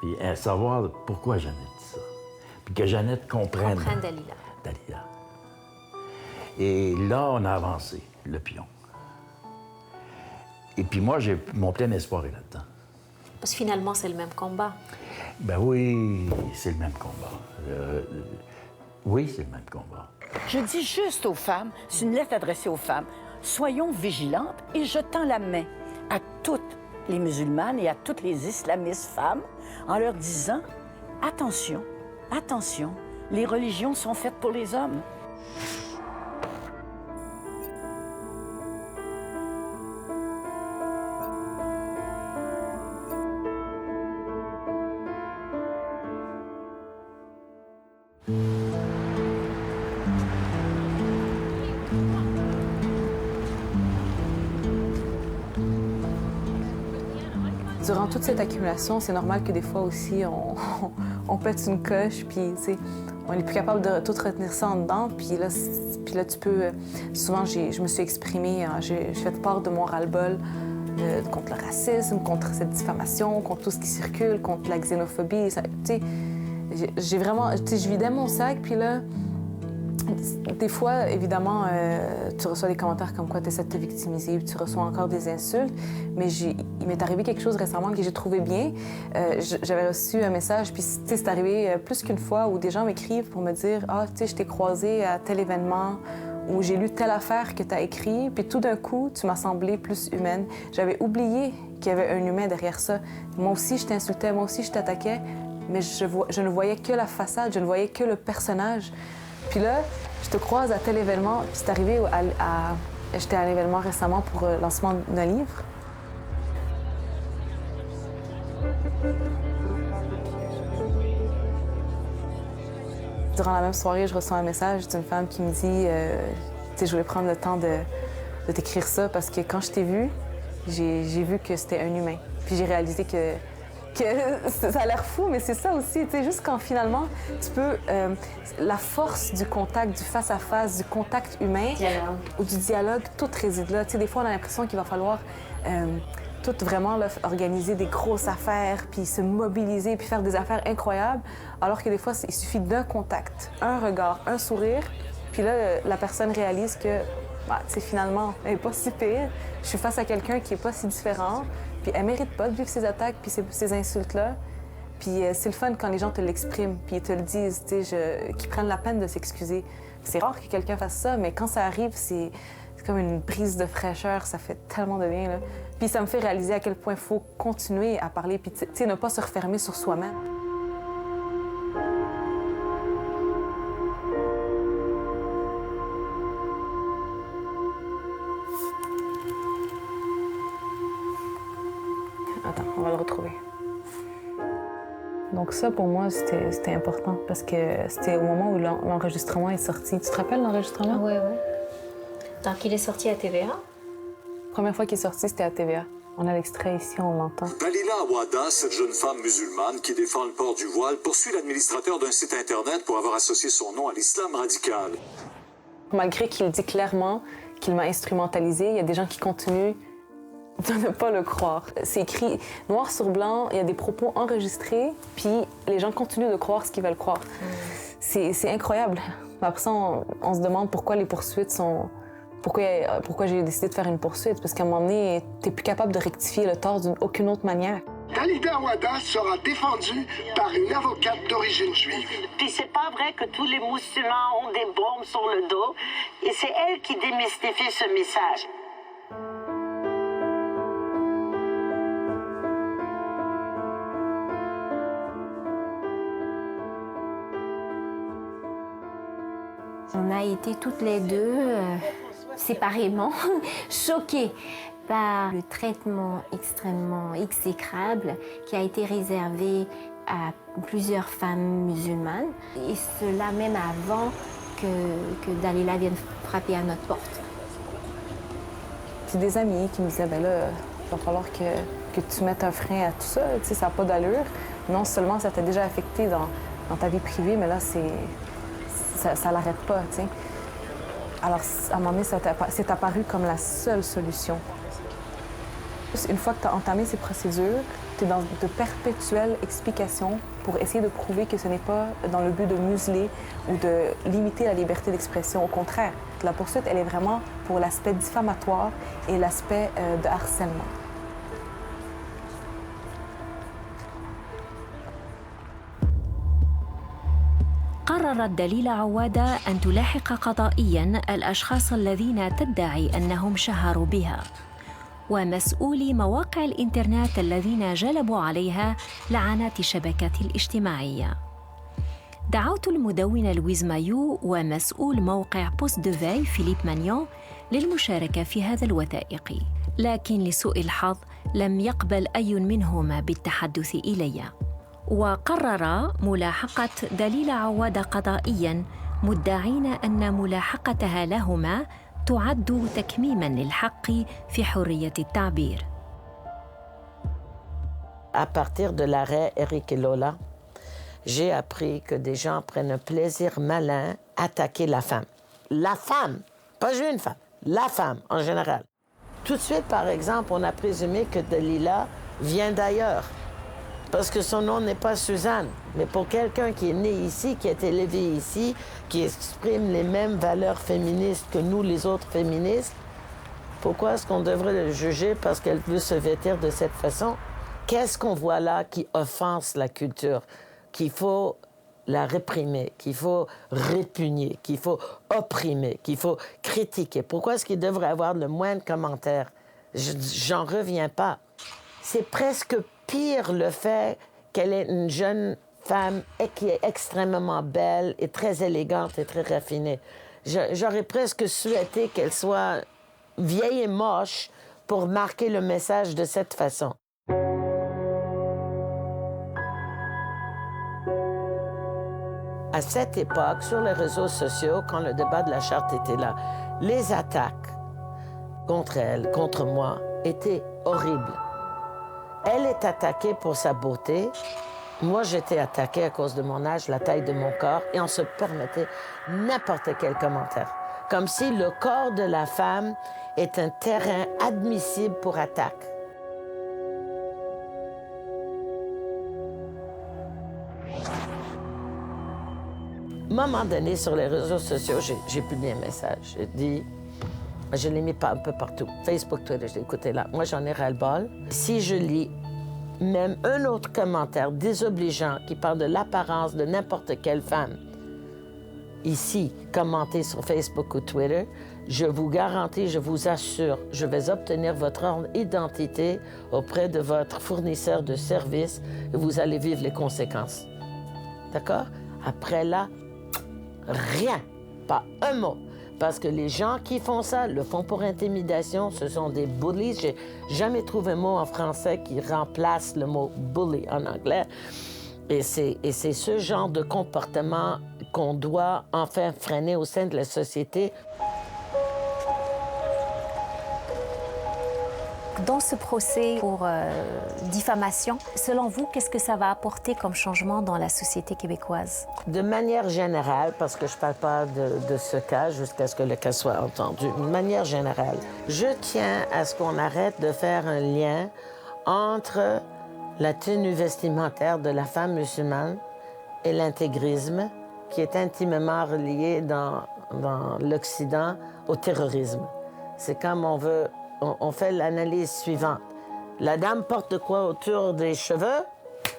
Puis à savoir pourquoi Jeannette dit ça. Puis que Jeannette comprenne Dalila. Et là, on a avancé, le pion. Et puis moi, j'ai mon plein espoir est là-dedans. Parce que finalement, c'est le même combat. Ben oui, c'est le même combat. Oui, c'est le même combat. Je dis juste aux femmes, c'est une lettre adressée aux femmes, soyons vigilantes et je tends la main à toutes les musulmanes et à toutes les islamistes femmes en leur disant, attention, attention, les religions sont faites pour les hommes. Durant toute cette accumulation, c'est normal que des fois aussi, on pète une coche, puis on n'est plus capable de tout retenir ça en dedans. Puis là, tu peux... Souvent, je me suis exprimée, j'ai fait part de mon ras-le-bol contre le racisme, contre cette diffamation, contre tout ce qui circule, contre la xénophobie. J'ai vraiment... Je vidais mon sac, puis là... Des fois, évidemment, tu reçois des commentaires comme quoi tu essaies de te victimiser, puis tu reçois encore des insultes. Mais il m'est arrivé quelque chose récemment que j'ai trouvé bien. J'avais reçu un message, puis c'est arrivé plus qu'une fois où des gens m'écrivent pour me dire « Ah, tu sais, je t'ai croisé à tel événement » ou « J'ai lu telle affaire que tu as écrit », puis tout d'un coup, tu m'as semblé plus humaine. J'avais oublié qu'il y avait un humain derrière ça. Moi aussi, je t'insultais, moi aussi, je t'attaquais, mais je ne voyais que la façade, je ne voyais que le personnage. Puis là, je te croise à tel événement, puis c'est arrivé j'étais à un événement récemment pour le lancement d'un livre. Durant la même soirée, je reçois un message d'une femme qui me dit tu sais, je voulais prendre le temps de t'écrire ça parce que quand je t'ai vu, j'ai vu que c'était un humain. Puis j'ai réalisé que ça a l'air fou, mais c'est ça aussi, tu sais, juste quand finalement, tu peux... la force du contact, du face-à-face, du contact humain ou du dialogue, tout réside là. Tu sais, des fois, on a l'impression qu'il va falloir tout vraiment là, organiser des grosses affaires, puis se mobiliser, puis faire des affaires incroyables, alors que des fois, il suffit d'un contact, un regard, un sourire, puis là, la personne réalise que, tu sais, finalement, elle n'est pas si pire. Je suis face à quelqu'un qui n'est pas si différent, puis elle mérite pas de vivre ces attaques puis ces insultes-là. Puis c'est le fun quand les gens te l'expriment puis ils te le disent, tu sais, qu'ils prennent la peine de s'excuser. C'est rare que quelqu'un fasse ça, mais quand ça arrive, c'est comme une brise de fraîcheur, ça fait tellement de bien, là. Puis ça me fait réaliser à quel point il faut continuer à parler puis, tu sais, ne pas se refermer sur soi-même. on va le retrouver. Donc ça, pour moi, c'était important parce que c'était au moment où l'enregistrement est sorti. Tu te rappelles l'enregistrement? Oui, oui. Donc, il est sorti à TVA? La première fois qu'il est sorti, c'était à TVA. On a l'extrait ici, on l'entend. Dalila Awada, cette jeune femme musulmane qui défend le port du voile, poursuit l'administrateur d'un site Internet pour avoir associé son nom à l'islam radical. Malgré qu'il dit clairement qu'il m'a instrumentalisé, il y a des gens qui continuent de ne pas le croire. C'est écrit noir sur blanc, il y a des propos enregistrés, puis les gens continuent de croire ce qu'ils veulent croire. C'est incroyable. Après ça, on se demande pourquoi les poursuites sont... Pourquoi j'ai décidé de faire une poursuite? Parce qu'à un moment donné, t'es plus capable de rectifier le tort d'une aucune autre manière. Dalila Awada sera défendue par une avocate d'origine juive. Puis c'est pas vrai que tous les musulmans ont des bombes sur le dos, et c'est elle qui démystifie ce message. On a été toutes les deux, séparément, choquées par le traitement extrêmement exécrable qui a été réservé à plusieurs femmes musulmanes, et cela même avant que Dalila vienne frapper à notre porte. C'est des amis qui me disaient, ben là, il va falloir que tu mettes un frein à tout ça, tu sais, ça n'a pas d'allure. Non seulement ça t'a déjà affecté dans ta vie privée, mais là, ça l'arrête pas, tu sais. Alors, à un moment donné, c'est apparu comme la seule solution. Une fois que tu as entamé ces procédures, tu es dans de perpétuelles explications pour essayer de prouver que ce n'est pas dans le but de museler ou de limiter la liberté d'expression. Au contraire, la poursuite, elle est vraiment pour l'aspect diffamatoire et l'aspect de harcèlement. قررت دليلة عوادة أن تلاحق قضائياً الأشخاص الذين تدعي أنهم شهروا بها ومسؤولي مواقع الإنترنت الذين جلبوا عليها لعنات الشبكات الاجتماعية. دعوت المدونة لويز مايو ومسؤول موقع بوست دو في فيليب مانيون للمشاركة في هذا الوثائقي، لكن لسوء الحظ لم يقبل أي منهما بالتحدث إلي. وقرر ملاحقة دليلة عوادة قضائياً مدعين أن ملاحقتها لهما تعد تكميماً للحق في حرية التعبير. À partir de l'arrêt Eric et Lola, j'ai appris que des gens prennent un plaisir malin à attaquer la femme. La femme, pas une femme, la femme en général. Tout de suite, par exemple, on a présumé que Dalila vient d'ailleurs. Parce que son nom n'est pas Suzanne. Mais pour quelqu'un qui est né ici, qui est élevé ici, qui exprime les mêmes valeurs féministes que nous, les autres féministes, pourquoi est-ce qu'on devrait le juger parce qu'elle veut se vêtir de cette façon? Qu'est-ce qu'on voit là qui offense la culture, qu'il faut la réprimer, qu'il faut répugner, qu'il faut opprimer, qu'il faut critiquer? Pourquoi est-ce qu'il devrait avoir le moindre commentaire? J'en reviens pas. C'est presque pire le fait qu'elle est une jeune femme qui est extrêmement belle et très élégante et très raffinée. J'aurais presque souhaité qu'elle soit vieille et moche pour marquer le message de cette façon. À cette époque, sur les réseaux sociaux, quand le débat de la charte était là, les attaques contre elle, contre moi, étaient horribles. Elle est attaquée pour sa beauté. Moi, j'étais attaquée à cause de mon âge, la taille de mon corps, et on se permettait n'importe quel commentaire. Comme si le corps de la femme est un terrain admissible pour attaque. À un moment donné, sur les réseaux sociaux, j'ai publié un message. J'ai dit... Je l'ai mis un peu partout. Facebook, Twitter, je l'ai écouté là. Moi, j'en ai ras-le-bol. Si je lis même un autre commentaire désobligeant qui parle de l'apparence de n'importe quelle femme, ici, commenté sur Facebook ou Twitter, je vous garantis, je vous assure, je vais obtenir votre identité auprès de votre fournisseur de services et vous allez vivre les conséquences. D'accord? Après là, rien, pas un mot. Parce que les gens qui font ça le font pour intimidation. Ce sont des bullies. J'ai jamais trouvé un mot en français qui remplace le mot bully en anglais. Et c'est ce genre de comportement qu'on doit enfin freiner au sein de la société. Dans ce procès pour diffamation, selon vous, qu'est-ce que ça va apporter comme changement dans la société québécoise? De manière générale, parce que je ne parle pas de ce cas jusqu'à ce que le cas soit entendu, de manière générale, je tiens à ce qu'on arrête de faire un lien entre la tenue vestimentaire de la femme musulmane et l'intégrisme, qui est intimement relié dans l'Occident au terrorisme. C'est comme on fait l'analyse suivante. La dame porte de quoi autour des cheveux?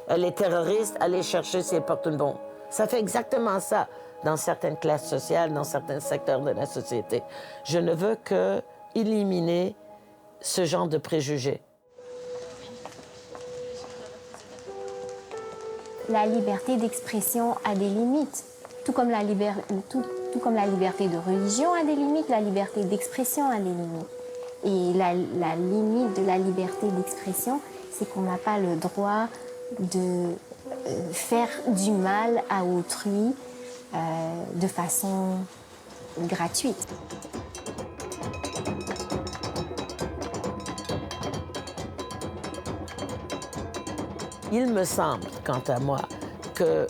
Elle est terroriste, allez chercher si elle porte une bombe. Ça fait exactement ça dans certaines classes sociales, dans certains secteurs de la société. Je ne veux que éliminer ce genre de préjugés. La liberté d'expression a des limites, tout comme la liberté de religion a des limites, la liberté d'expression a des limites. Et la limite de la liberté d'expression, c'est qu'on n'a pas le droit de faire du mal à autrui de façon gratuite. Il me semble, quant à moi, que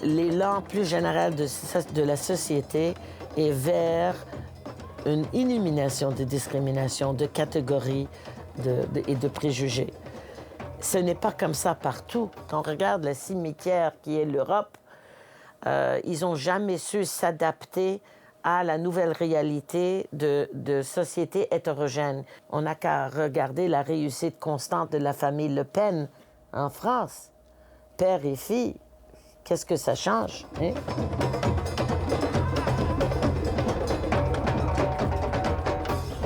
l'élan plus général de la société est vers une élimination des discriminations, de catégories et de préjugés. Ce n'est pas comme ça partout. Quand on regarde le cimetière qui est l'Europe, ils n'ont jamais su s'adapter à la nouvelle réalité de sociétés hétérogènes. On n'a qu'à regarder la réussite constante de la famille Le Pen en France. Père et fille, qu'est-ce que ça change, hein?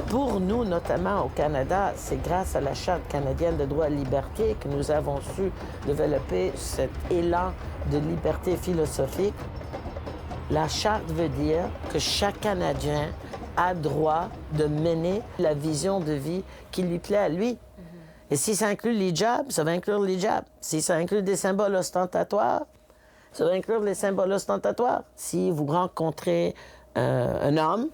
Pour nous, notamment au Canada, c'est grâce à la Charte canadienne de droits et libertés que nous avons su développer cet élan de liberté philosophique. La Charte veut dire que chaque Canadien a droit de mener la vision de vie qui lui plaît à lui. Et si ça inclut l'hijab, ça va inclure l'hijab. Si ça inclut des symboles ostentatoires, ça va inclure les symboles ostentatoires. Si vous rencontrez un homme,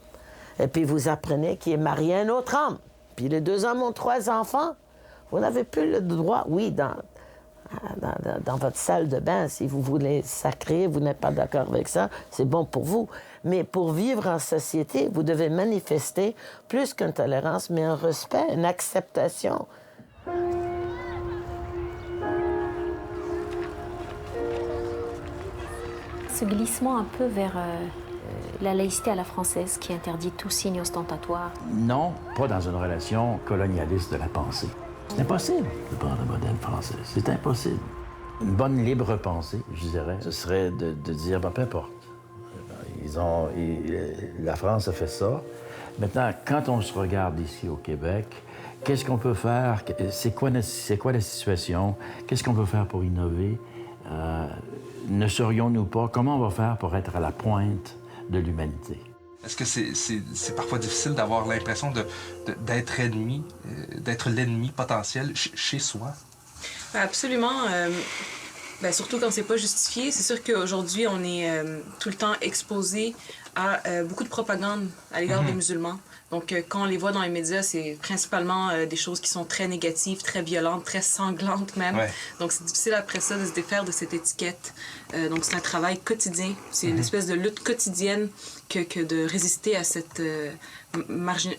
et puis vous apprenez qu'il est marié à un autre homme, puis les deux hommes ont 3 enfants, vous n'avez plus le droit, oui, dans votre salle de bain, si vous voulez sacrer, vous n'êtes pas d'accord avec ça, c'est bon pour vous. Mais pour vivre en société, vous devez manifester plus qu'une tolérance, mais un respect, une acceptation. Ce glissement un peu vers la laïcité à la française qui interdit tout signe ostentatoire. Non, pas dans une relation colonialiste de la pensée. C'est impossible de prendre le modèle français. C'est impossible. Une bonne libre pensée, je dirais, ce serait de dire, ben, peu importe. La France a fait ça. Maintenant, quand on se regarde ici au Québec, qu'est-ce qu'on peut faire? C'est quoi la situation? Qu'est-ce qu'on peut faire pour innover? Ne serions-nous pas? Comment on va faire pour être à la pointe de l'humanité? Est-ce que c'est parfois difficile d'avoir l'impression d'être ennemi, d'être l'ennemi potentiel chez soi? Absolument. Surtout quand c'est pas justifié. C'est sûr qu'aujourd'hui, on est tout le temps exposé à beaucoup de propagande à l'égard des musulmans. Donc, quand on les voit dans les médias, c'est principalement des choses qui sont très négatives, très violentes, très sanglantes même. Ouais. Donc, c'est difficile après ça de se défaire de cette étiquette. Donc, c'est un travail quotidien. C'est une espèce de lutte quotidienne que de résister à cette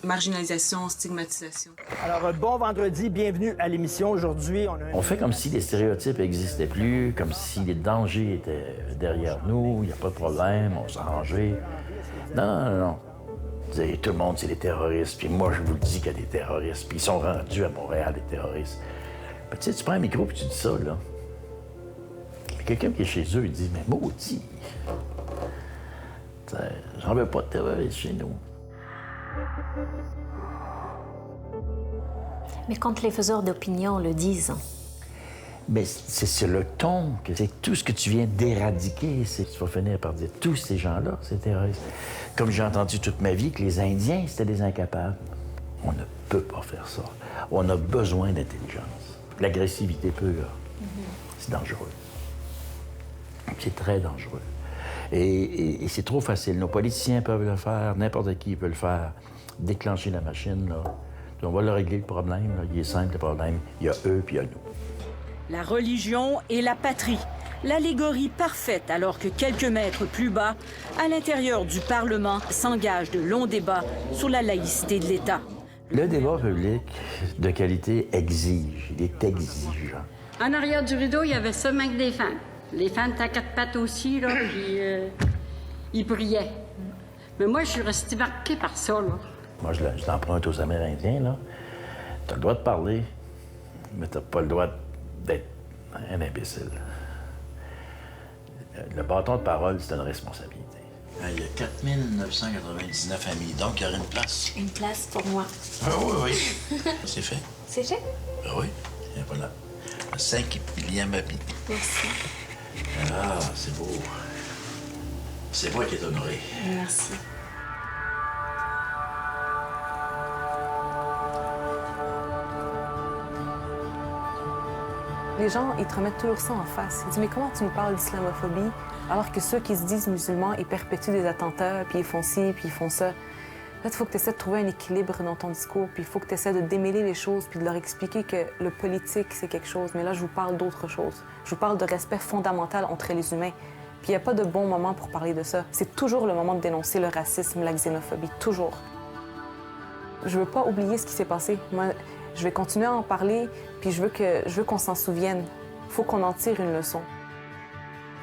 marginalisation, stigmatisation. Alors, bon vendredi, bienvenue à l'émission. Aujourd'hui, on fait comme si les stéréotypes n'existaient plus, comme si les dangers étaient derrière nous, il n'y a pas de problème, on s'est arrangé. Non. Tout le monde, c'est des terroristes, puis moi, je vous le dis qu'il y a des terroristes, puis ils sont rendus à Montréal, des terroristes. Puis, tu sais, tu prends un micro, puis tu dis ça, là. Quelqu'un qui est chez eux, il dit, mais maudit, j'en veux pas de terroristes chez nous. Mais quand les faiseurs d'opinion le disent? Mais c'est le ton, c'est tout ce que tu viens d'éradiquer. Tu vas finir par dire tous ces gens-là, c'est terroriste. Comme j'ai entendu toute ma vie que les Indiens, c'était des incapables. On ne peut pas faire ça. On a besoin d'intelligence. L'agressivité pure, c'est dangereux. C'est très dangereux. Et c'est trop facile. Nos politiciens peuvent le faire, n'importe qui peut le faire. Déclencher la machine, là. On va leur régler le problème. Là. Il est simple, le problème. Il y a eux, puis il y a nous. La religion et la patrie. L'allégorie parfaite alors que quelques mètres plus bas, à l'intérieur du Parlement, s'engagent de longs débats sur la laïcité de l'État. Le débat public de qualité exige. Il est exigeant. En arrière du rideau, il y avait seulement que des femmes. Les femmes étaient à quatre pattes aussi, là, puis ils priaient. Mais moi, je suis restée marquée par ça, là. Moi, je l'emprunte aux Amérindiens, là. T'as le droit de parler, mais t'as pas le droit d'être un imbécile. Le bâton de parole, c'est une responsabilité. Il y a 4999 familles, donc il y aurait une place. Une place pour moi. Ah oui, oui. C'est fait. C'est fait? Ah oui, et voilà. 5 millième habit. Merci. Ah, c'est beau. C'est moi qui est honoré. Merci. Les gens, ils te remettent toujours ça en face. Ils disent, mais comment tu me parles d'islamophobie alors que ceux qui se disent musulmans, ils perpétuent des attentats, puis ils font ci, puis ils font ça. Là, il faut que tu essaies de trouver un équilibre dans ton discours, puis il faut que tu essaies de démêler les choses, puis de leur expliquer que le politique, c'est quelque chose. Mais là, je vous parle d'autre chose. Je vous parle de respect fondamental entre les humains. Puis il n'y a pas de bon moment pour parler de ça. C'est toujours le moment de dénoncer le racisme, la xénophobie, toujours. Je veux pas oublier ce qui s'est passé. Moi, je vais continuer à en parler, puis je veux qu'on s'en souvienne. Il faut qu'on en tire une leçon.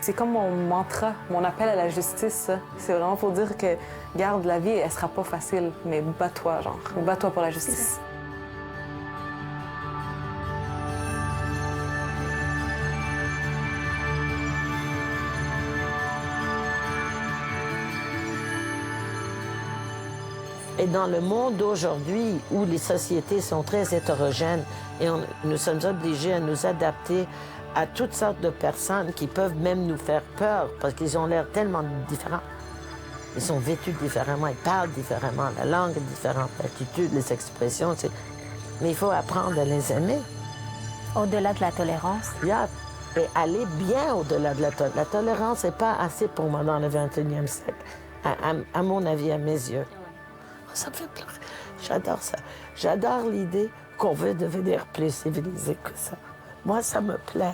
C'est comme mon mantra, mon appel à la justice, ça. C'est vraiment pour dire que, garde, la vie, elle sera pas facile, mais bats-toi, genre. Bats-toi pour la justice. Et dans le monde d'aujourd'hui, où les sociétés sont très hétérogènes et nous sommes obligés à nous adapter à toutes sortes de personnes qui peuvent même nous faire peur parce qu'ils ont l'air tellement différents. Ils sont vêtus différemment, ils parlent différemment, la langue est différente, l'attitude, les expressions. Mais il faut apprendre à les aimer. Au-delà de la tolérance. Et aller bien au-delà de la tolérance. La tolérance n'est pas assez pour moi dans le 21e siècle, à mon avis, à mes yeux. Ça me fait pleurer. J'adore ça. J'adore l'idée qu'on veut devenir plus civilisé que ça. Moi, ça me plaît.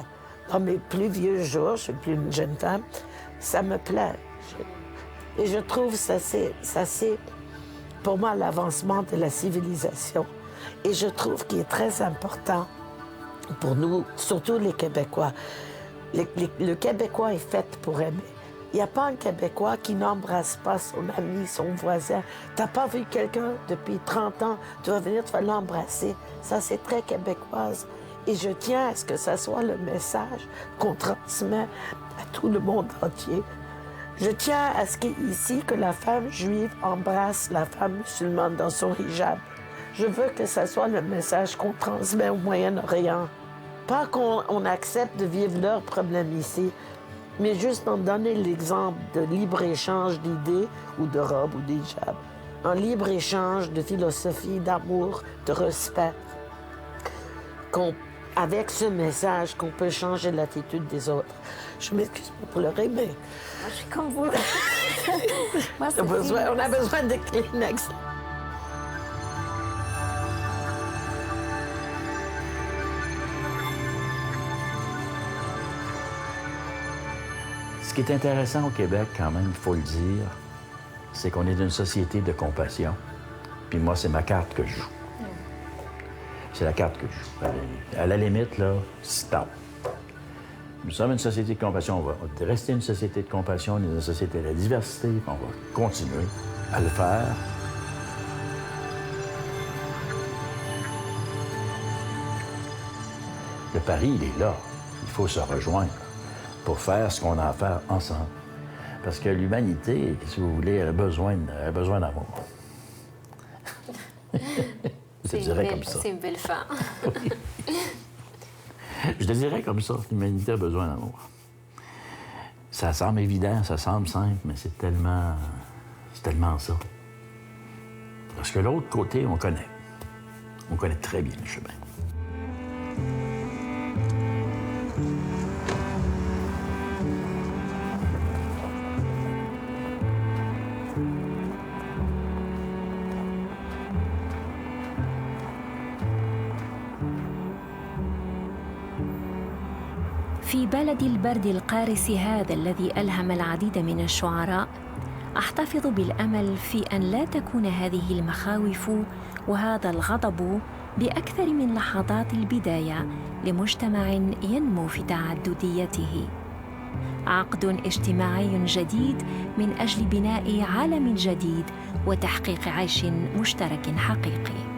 Dans mes plus vieux jours, je suis plus une jeune femme, ça me plaît. Et je trouve ça c'est pour moi, l'avancement de la civilisation. Et je trouve qu'il est très important pour nous, surtout les Québécois. Le Québécois est fait pour aimer. Il n'y a pas un Québécois qui n'embrasse pas son ami, son voisin. Tu n'as pas vu quelqu'un depuis 30 ans, tu vas venir, tu vas l'embrasser. Ça, c'est très québécoise. Et je tiens à ce que ça soit le message qu'on transmet à tout le monde entier. Je tiens à ce qu'ici, que la femme juive embrasse la femme musulmane dans son hijab. Je veux que ça soit le message qu'on transmet au Moyen-Orient. Pas qu'on accepte de vivre leurs problèmes ici, mais juste en donner l'exemple de libre-échange d'idées ou de robes ou d'hijab. Un libre-échange de philosophie, d'amour, de respect. Avec ce message qu'on peut changer l'attitude des autres. Je m'excuse pour pleurer, mais... Je suis comme vous. Moi, on a besoin de Kleenex. Ce qui est intéressant au Québec, quand même, il faut le dire, c'est qu'on est une société de compassion. Puis moi, c'est ma carte que je joue. C'est la carte que je joue. À la limite, là, stop. Nous sommes une société de compassion. On va rester une société de compassion, on est une société de la diversité. On va continuer à le faire. Le pari, il est là. Il faut se rejoindre pour faire ce qu'on a à faire ensemble. Parce que l'humanité, si vous voulez, elle a besoin d'amour. Je dirais comme ça. C'est une belle fin. Je te dirais comme ça, l'humanité a besoin d'amour. Ça semble évident, ça semble simple, mais c'est tellement ça. Parce que l'autre côté, on connaît. On connaît très bien le chemin. في بلد البرد القارس هذا الذي ألهم العديد من الشعراء، أحتفظ بالأمل في أن لا تكون هذه المخاوف وهذا الغضب بأكثر من لحظات البداية لمجتمع ينمو في تعدديته. عقد اجتماعي جديد من أجل بناء عالم جديد وتحقيق عيش مشترك حقيقي.